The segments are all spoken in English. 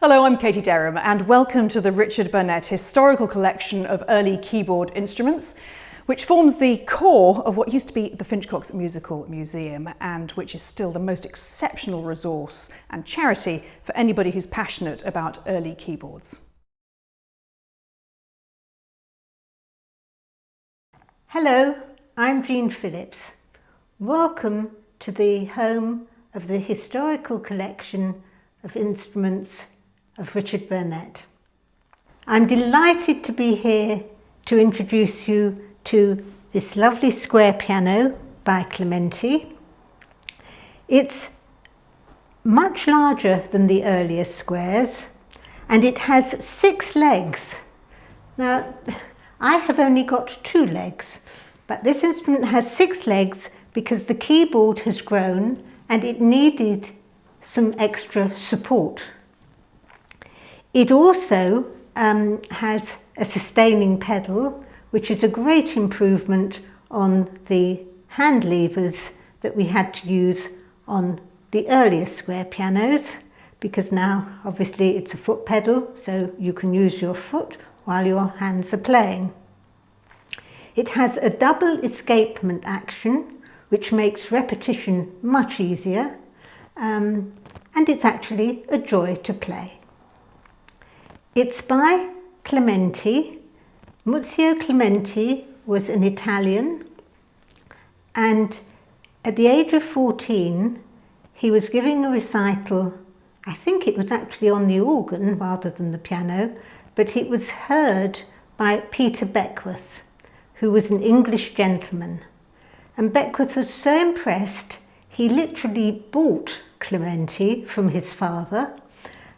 Hello, I'm Katie Derham and welcome to the Richard Burnett Historical Collection of Early Keyboard Instruments, which forms the core of what used to be the Finchcocks Musical Museum and which is still the most exceptional resource and charity for anybody who's passionate about early keyboards. Hello, I'm Jean Phillips. Welcome to the home of the Historical Collection of Instruments of Richard Burnett. I'm delighted to be here to introduce you to this lovely square piano by Clementi. It's much larger than the earlier squares and it has 6 legs. Now, I have only got 2 legs, but this instrument has 6 legs because the keyboard has grown and it needed some extra support. It also has a sustaining pedal, which is a great improvement on the hand levers that we had to use on the earlier square pianos, because now obviously it's a foot pedal, so you can use your foot while your hands are playing. It has a double escapement action, which makes repetition much easier, and it's actually a joy to play. It's by Clementi. Muzio Clementi was an Italian, and at the age of 14 he was giving a recital. I think it was actually on the organ rather than the piano, but it was heard by Peter Beckwith, who was an English gentleman. And Beckwith was so impressed, he literally bought Clementi from his father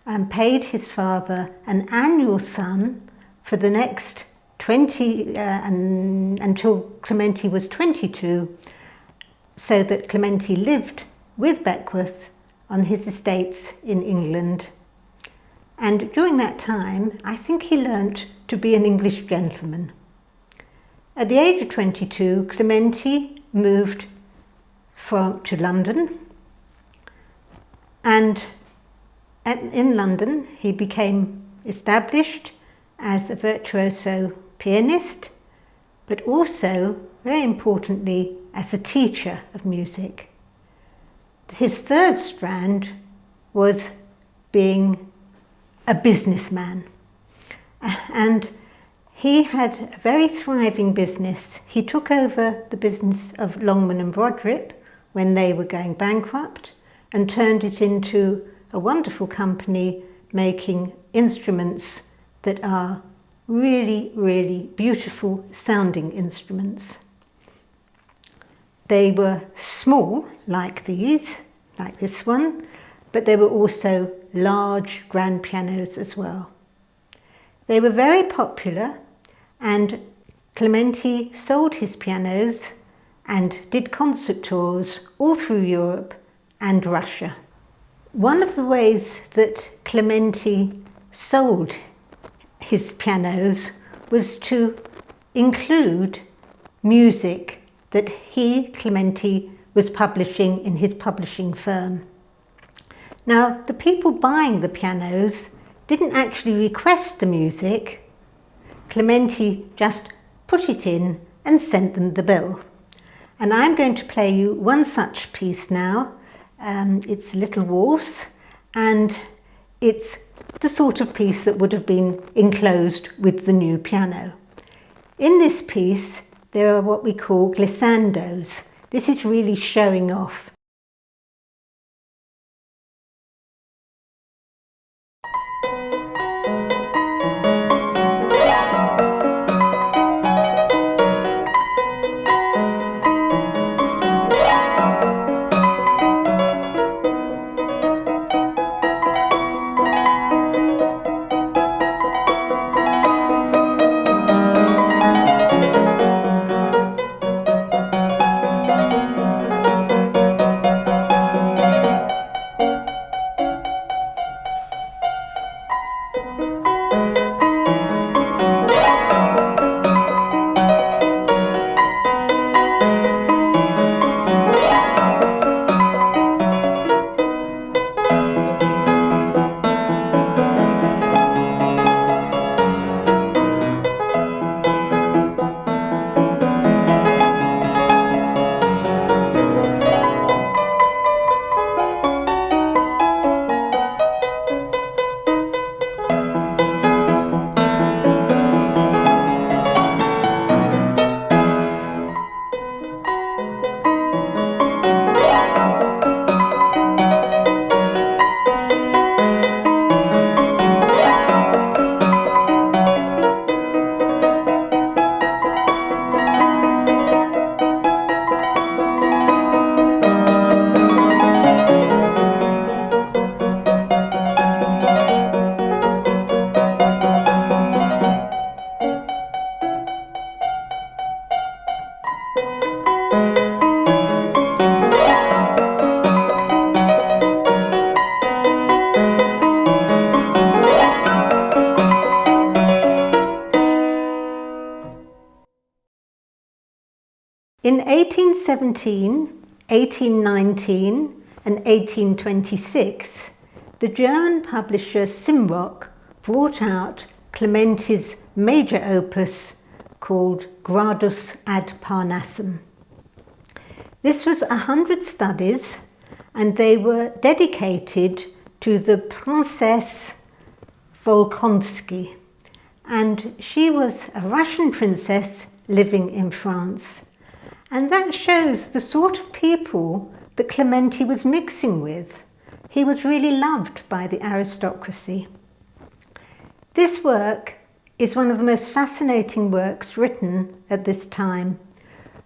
and paid his father an annual sum for the next 20 until Clementi was 22, so that Clementi lived with Beckwith on his estates in England. And during that time, I think he learnt to be an English gentleman. At the age of 22, Clementi moved to London, and in London he became established as a virtuoso pianist, but also, very importantly, as a teacher of music. His third strand was being a businessman, and he had a very thriving business. He took over the business of Longman and Brodripp when they were going bankrupt and turned it into a wonderful company making instruments that are really, really beautiful sounding instruments. They were small, like this one, but they were also large grand pianos as well. They were very popular, and Clementi sold his pianos and did concert tours all through Europe and Russia. One of the ways that Clementi sold his pianos was to include music that he, Clementi, was publishing in his publishing firm. Now, the people buying the pianos didn't actually request the music. Clementi just put it in and sent them the bill. And I'm going to play you one such piece now. It's a little waltz, and it's the sort of piece that would have been enclosed with the new piano. In this piece, there are what we call glissandos. This is really showing off. In 1817, 1819 and 1826, the German publisher Simrock brought out Clementi's major opus called Gradus ad Parnassum. This was 100 studies, and they were dedicated to the Princess Volkonsky, and she was a Russian princess living in France. And that shows the sort of people that Clementi was mixing with. He was really loved by the aristocracy. This work is one of the most fascinating works written at this time,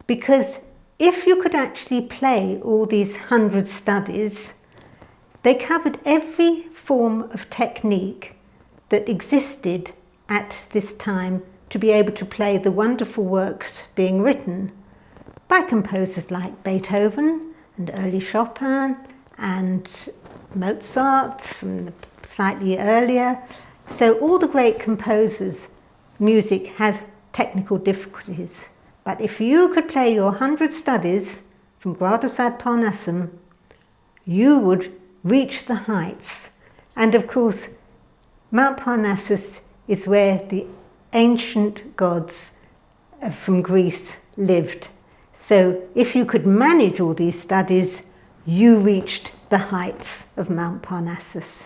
because if you could actually play all these 100 studies, they covered every form of technique that existed at this time to be able to play the wonderful works being written by composers like Beethoven and early Chopin and Mozart from slightly earlier. So all the great composers' music have technical difficulties. But if you could play your 100 studies from Gradus ad Parnassum, you would reach the heights. And of course, Mount Parnassus is where the ancient gods from Greece lived. So if you could manage all these studies, you reached the heights of Mount Parnassus.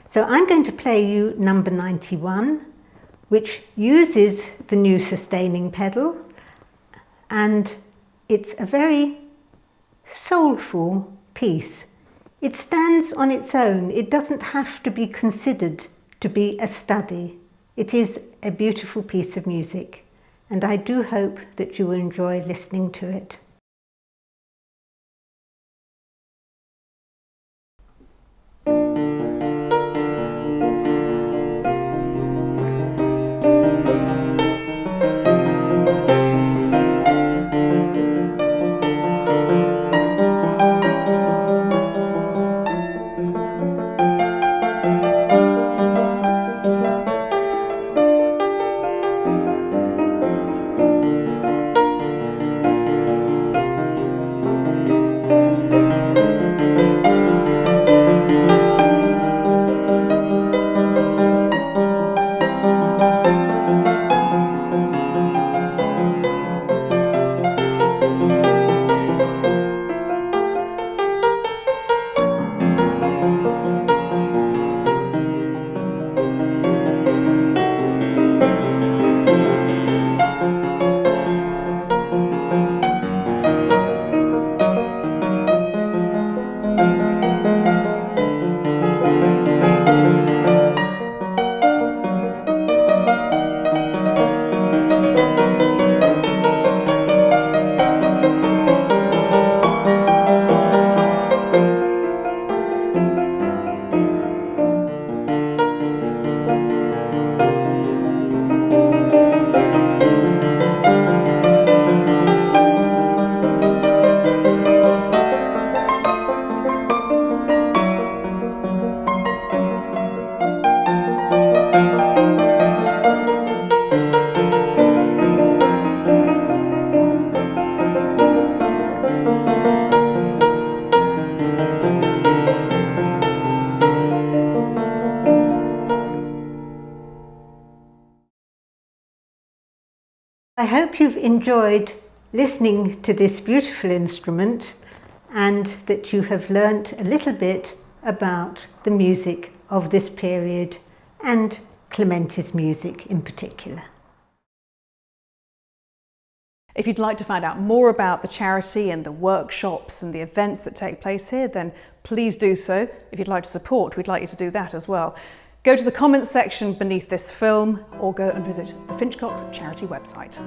So I'm going to play you number 91, which uses the new sustaining pedal, and it's a very soulful piece. It stands on its own. It doesn't have to be considered to be a study. It is a beautiful piece of music, and I do hope that you will enjoy listening to it. I hope you've enjoyed listening to this beautiful instrument and that you have learnt a little bit about the music of this period and Clementi's music in particular. If you'd like to find out more about the charity and the workshops and the events that take place here, then please do so. If you'd like to support, we'd like you to do that as well. Go to the comments section beneath this film or go and visit the Finchcocks charity website.